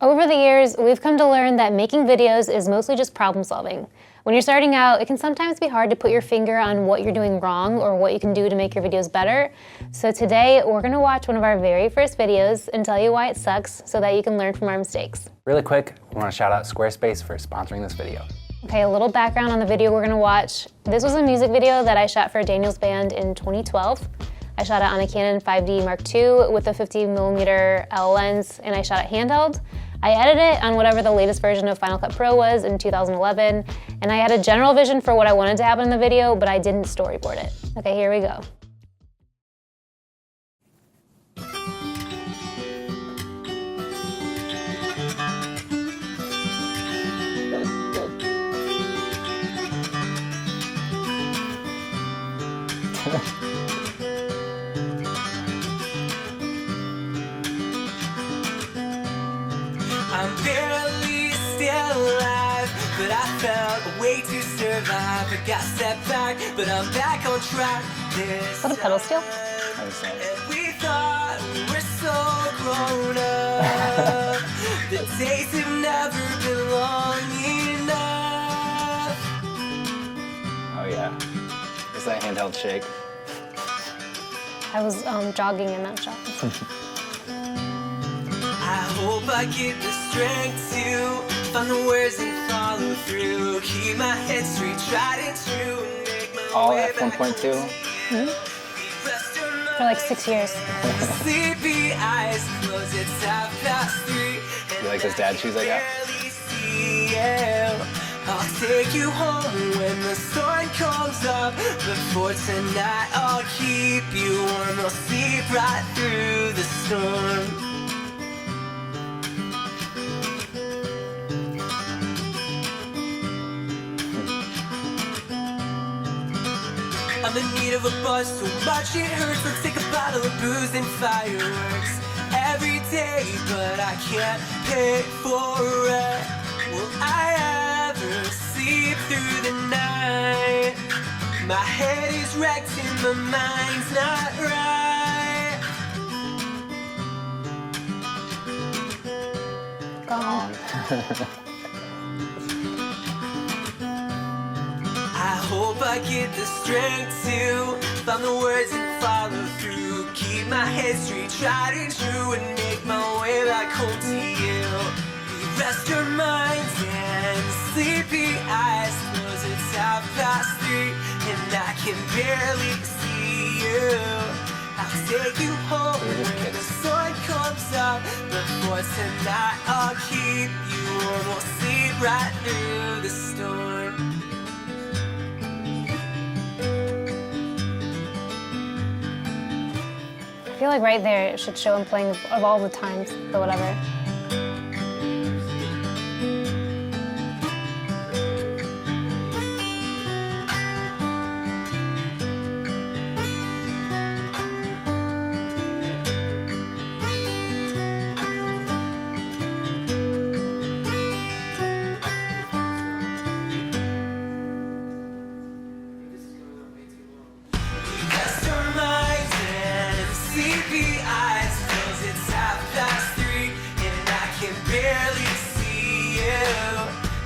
Over the years, we've come to learn that making videos is mostly just problem solving. When you're starting out, it can sometimes be hard to put your finger on what you're doing wrong or what you can do to make your videos better. So today, we're gonna watch one of our very first videos and tell you why it sucks so that you can learn from our mistakes. Really quick, we want to shout out Squarespace for sponsoring this video. Okay, a little background on the video we're gonna watch. This was a music video that I shot for Daniel's band in 2012. I shot it on a Canon 5D Mark II with a 50mm L lens, and I shot it handheld. I edited it on whatever the latest version of Final Cut Pro was in 2011, and I had a general vision for what I wanted to happen in the video, but I didn't storyboard it. Okay, here we go. I'm barely still alive, but I found a way to survive. I got set back, but I'm back on track. Is that a pedal steel? And we thought we were so grown up. The days have never been long enough. Oh yeah, is that handheld shake? I was jogging in that shot. I hope I get the strength to find the words and follow through. Keep my head straight, tried and true, and make my All way F1.2? For like 6 years. Sleepy eyes close, it's 3:30. You like those dad shoes I got? I'll take you home when the sun comes up. Before tonight, I'll keep you warm. I'll sleep right through the storm. I'm in need of a buzz so much it hurts. Let's take a bottle of booze and fireworks every day, but I can't pay for it. Will I ever sleep through the night? My head is wrecked and my mind's not right. Gone. I hope I get the strength to find the words and follow through. Keep my head straight, tried and true, and make my way back home to you. We rest our minds and sleepy eyes close. It's 3:30 and I can barely see you. I'll take you home when the sun comes up. Before tonight, I'll keep you warm. We'll sleep right through the storm. I feel like right there it should show him playing of all the times, but whatever.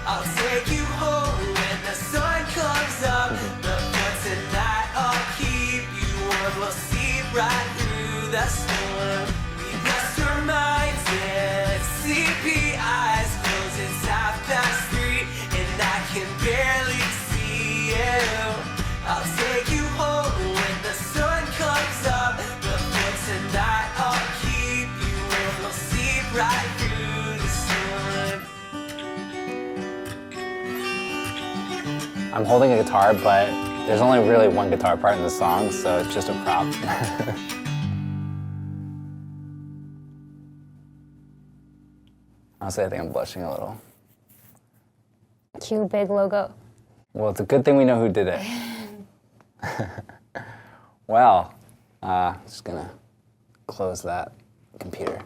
I'll take you home when the sun comes up. But for tonight, I'll keep you warm. We'll sleep right through the storm. We rest our minds and sleepy eyes close. It's 3:30 and I can barely see you. I'll take you home when the sun comes up. But for tonight, I'll keep you warm. We'll sleep right through the storm. I'm holding a guitar, but there's only really one guitar part in the song, so it's just a prop. Honestly, I think I'm blushing a little. Cue big logo. Well, it's a good thing we know who did it. Well, just gonna close that computer.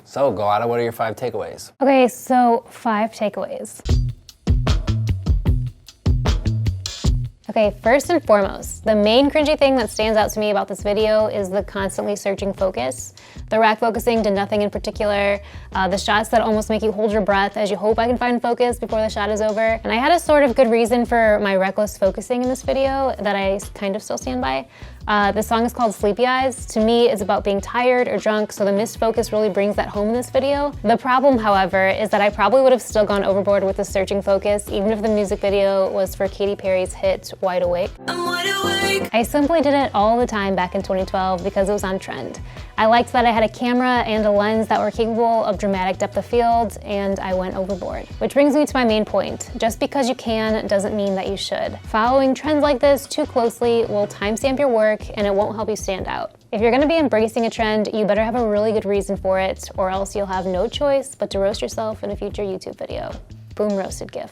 So, Galata, what are your 5 takeaways? Okay, so 5 takeaways. Okay, first and foremost, the main cringy thing that stands out to me about this video is the constantly searching focus. The rack focusing did nothing in particular. The shots that almost make you hold your breath as you hope I can find focus before the shot is over. And I had a sort of good reason for my reckless focusing in this video that I kind of still stand by. The song is called Sleepy Eyes. To me, it's about being tired or drunk, so the missed focus really brings that home in this video. The problem, however, is that I probably would have still gone overboard with the searching focus, even if the music video was for Katy Perry's hit, Wide Awake. I'm wide awake. I simply did it all the time back in 2012 because it was on trend. I liked that I had a camera and a lens that were capable of dramatic depth of field, and I went overboard. Which brings me to my main point. Just because you can doesn't mean that you should. Following trends like this too closely will timestamp your work and it won't help you stand out. If you're gonna be embracing a trend, you better have a really good reason for it, or else you'll have no choice but to roast yourself in a future YouTube video. Boom, roasted gif.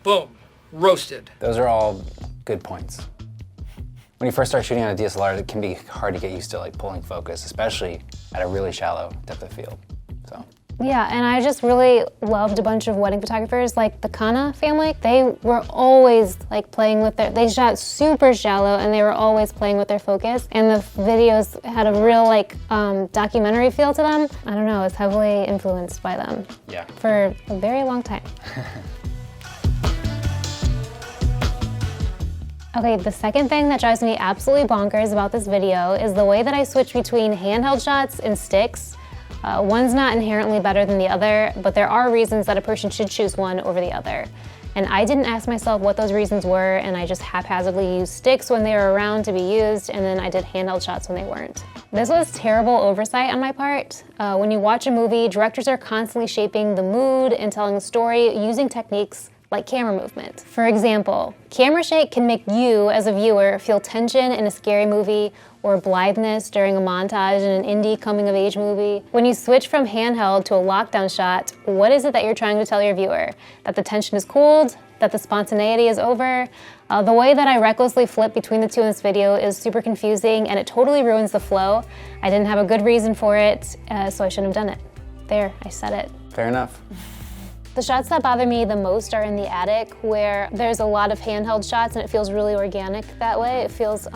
Boom, roasted. Those are all good points. When you first start shooting on a DSLR, it can be hard to get used to like pulling focus, especially at a really shallow depth of field. So. Yeah, and I just really loved a bunch of wedding photographers, like the Kana family. They were always like playing with they shot super shallow and they were always playing with their focus. And the videos had a real like documentary feel to them. I don't know, it's heavily influenced by them. Yeah. For a very long time. Okay, the second thing that drives me absolutely bonkers about this video is the way that I switch between handheld shots and sticks. One's not inherently better than the other, but there are reasons that a person should choose one over the other. And I didn't ask myself what those reasons were, and I just haphazardly used sticks when they were around to be used, and then I did handheld shots when they weren't. This was terrible oversight on my part. When you watch a movie, directors are constantly shaping the mood and telling the story using techniques like camera movement. For example, camera shake can make you, as a viewer, feel tension in a scary movie or blitheness during a montage in an indie coming-of-age movie. When you switch from handheld to a lockdown shot, what is it that you're trying to tell your viewer? That the tension is cooled? That the spontaneity is over? The way that I recklessly flip between the two in this video is super confusing and it totally ruins the flow. I didn't have a good reason for it, so I shouldn't have done it. There, I said it. Fair enough. The shots that bother me the most are in the attic, where there's a lot of handheld shots and it feels really organic that way. It feels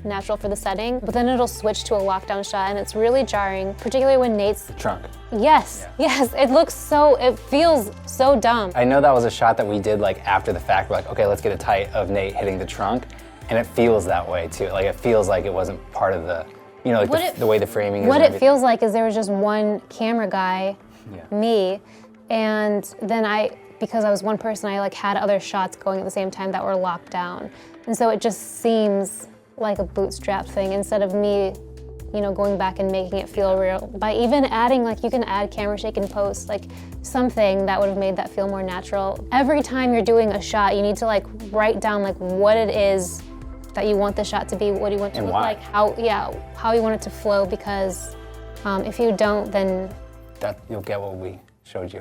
natural for the setting, but then it'll switch to a lockdown shot and it's really jarring, particularly when Nate's Trunk. Yes, yes, it feels so dumb. I know that was a shot that we did like after the fact. We're like, okay, let's get a tight of Nate hitting the trunk, and it feels that way too. Like it feels like it wasn't part of the, you know, like the way the framing is. What it feels like is there was just one camera guy, Yeah. me, and then because I was one person, I like had other shots going at the same time that were locked down. And so it just seems like a bootstrap thing instead of me, you know, going back and making it feel real. By even adding, like you can add camera shake in post, like something that would have made that feel more natural. Every time you're doing a shot, you need to like write down like what it is that you want the shot to be, what do you want it to look like, how you want it to flow, because if you don't, then you'll get what we showed you.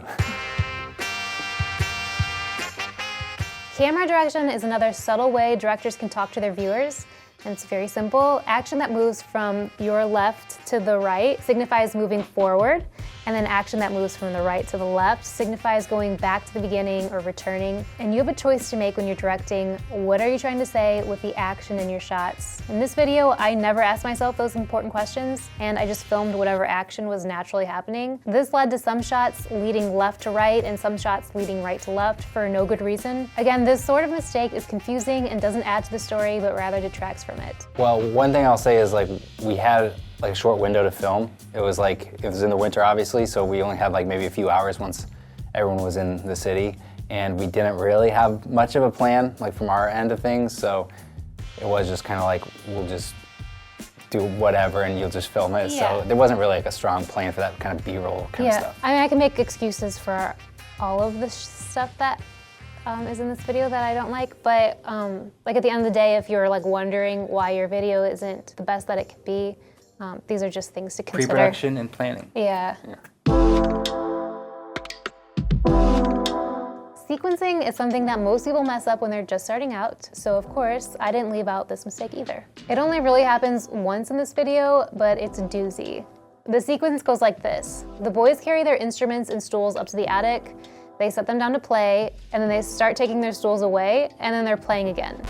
Camera direction is another subtle way directors can talk to their viewers, and it's very simple. Action that moves from your left to the right signifies moving forward, and then action that moves from the right to the left signifies going back to the beginning or returning. And you have a choice to make when you're directing. What are you trying to say with the action in your shots? In this video, I never asked myself those important questions, and I just filmed whatever action was naturally happening. This led to some shots leading left to right and some shots leading right to left for no good reason. Again, this sort of mistake is confusing and doesn't add to the story, but rather detracts from it. Well, one thing I'll say is like we had like a short window to film. It was in the winter obviously, so we only had like maybe a few hours once everyone was in the city, and we didn't really have much of a plan like from our end of things, so it was just kind of like we'll just do whatever and you'll just film it. Yeah. So there wasn't really like a strong plan for that kind of B-roll kind of stuff. I mean, I can make excuses for all of the stuff that is in this video that I don't like, but like at the end of the day, if you're like wondering why your video isn't the best that it could be, these are just things to consider. Pre-production and planning. Yeah. Sequencing is something that most people mess up when they're just starting out, so of course, I didn't leave out this mistake either. It only really happens once in this video, but it's a doozy. The sequence goes like this. The boys carry their instruments and stools up to the attic, they set them down to play, and then they start taking their stools away, and then they're playing again.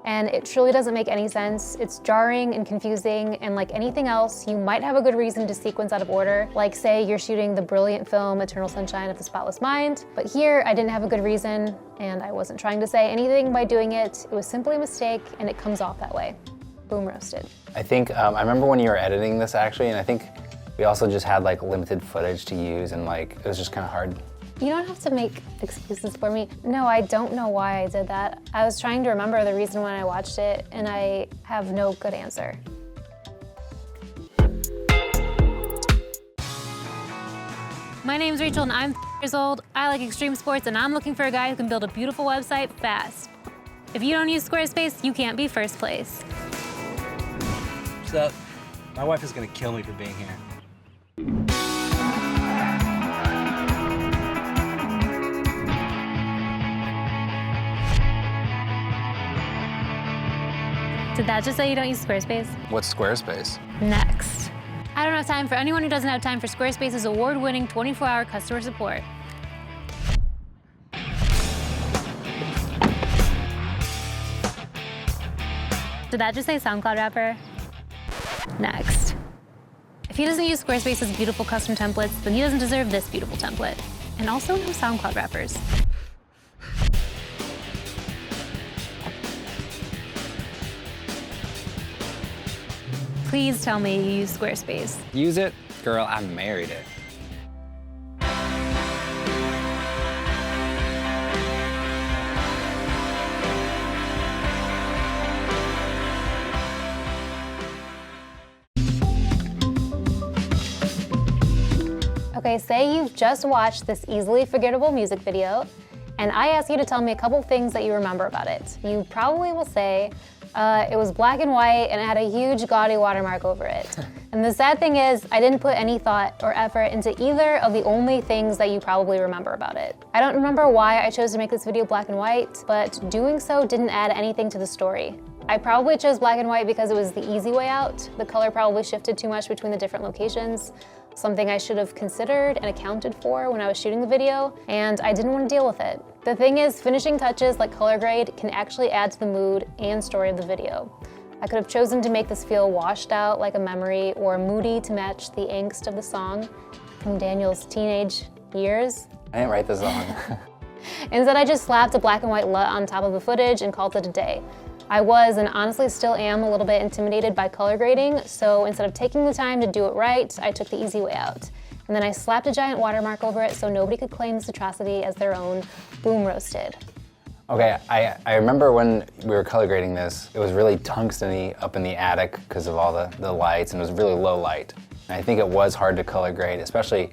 and it truly doesn't make any sense. It's jarring and confusing, and like anything else, you might have a good reason to sequence out of order, like say you're shooting the brilliant film Eternal Sunshine of the Spotless Mind, but here I didn't have a good reason, and I wasn't trying to say anything by doing it. It was simply a mistake, and it comes off that way. Boom roasted. I think, I remember when you were editing this actually, and I think we also just had like limited footage to use, and like, it was just kind of hard. You don't have to make excuses for me. No, I don't know why I did that. I was trying to remember the reason when I watched it, and I have no good answer. My name's Rachel, and I'm 30 years old. I like extreme sports, and I'm looking for a guy who can build a beautiful website fast. If you don't use Squarespace, you can't be first place. What's up? My wife is gonna kill me for being here. Did that just say you don't use Squarespace? What's Squarespace? Next. I don't have time for anyone who doesn't have time for Squarespace's award-winning 24-hour customer support. Did that just say SoundCloud rapper? Next. If he doesn't use Squarespace's beautiful custom templates, then he doesn't deserve this beautiful template. And also no SoundCloud rappers. Please tell me you use Squarespace. Use it? Girl, I married it. Okay, say you've just watched this easily forgettable music video, and I ask you to tell me a couple things that you remember about it. You probably will say, it was black and white and it had a huge gaudy watermark over it. And the sad thing is, I didn't put any thought or effort into either of the only things that you probably remember about it. I don't remember why I chose to make this video black and white, but doing so didn't add anything to the story. I probably chose black and white because it was the easy way out. The color probably shifted too much between the different locations, something I should have considered and accounted for when I was shooting the video, and I didn't want to deal with it. The thing is, finishing touches like color grade can actually add to the mood and story of the video. I could have chosen to make this feel washed out like a memory, or moody to match the angst of the song from Daniel's teenage years. I didn't write this song. Instead, I just slapped a black and white LUT on top of the footage and called it a day. I was, and honestly still am, a little bit intimidated by color grading, so instead of taking the time to do it right, I took the easy way out. And then I slapped a giant watermark over it so nobody could claim this atrocity as their own. Boom roasted. Okay, I remember when we were color grading this, it was really tungsten-y up in the attic because of all the lights, and it was really low light. And I think it was hard to color grade, especially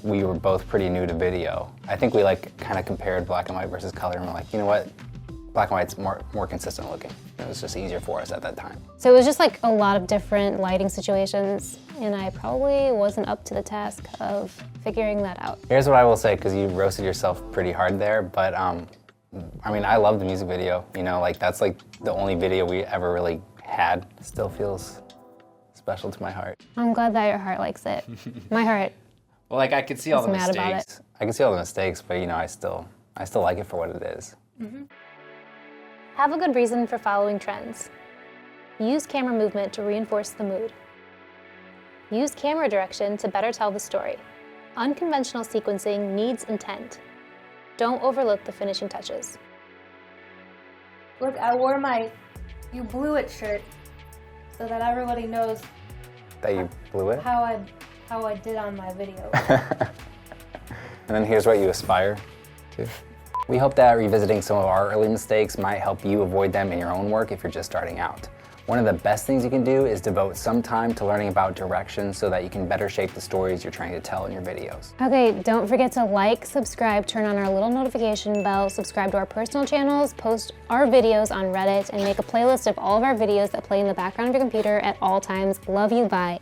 we were both pretty new to video. I think we like kind of compared black and white versus color, and we're like, you know what? Black and white's more consistent looking. It was just easier for us at that time. So it was just like a lot of different lighting situations, and I probably wasn't up to the task of figuring that out. Here's what I will say, because you roasted yourself pretty hard there, but I mean, I love the music video, you know, like that's like the only video we ever really had. It still feels special to my heart. I'm glad that your heart likes it. My heart. Well, like I could see all the mad about mistakes. I can see all the mistakes, but you know, I still like it for what it is. Mm-hmm. Have a good reason for following trends. Use camera movement to reinforce the mood. Use camera direction to better tell the story. Unconventional sequencing needs intent. Don't overlook the finishing touches. Look, I wore my "You Blew It" shirt so that everybody knows That you blew it? how I did on my video. And then here's what you aspire to. We hope that revisiting some of our early mistakes might help you avoid them in your own work if you're just starting out. One of the best things you can do is devote some time to learning about direction so that you can better shape the stories you're trying to tell in your videos. Okay, don't forget to like, subscribe, turn on our little notification bell, subscribe to our personal channels, post our videos on Reddit, and make a playlist of all of our videos that play in the background of your computer at all times. Love you, bye.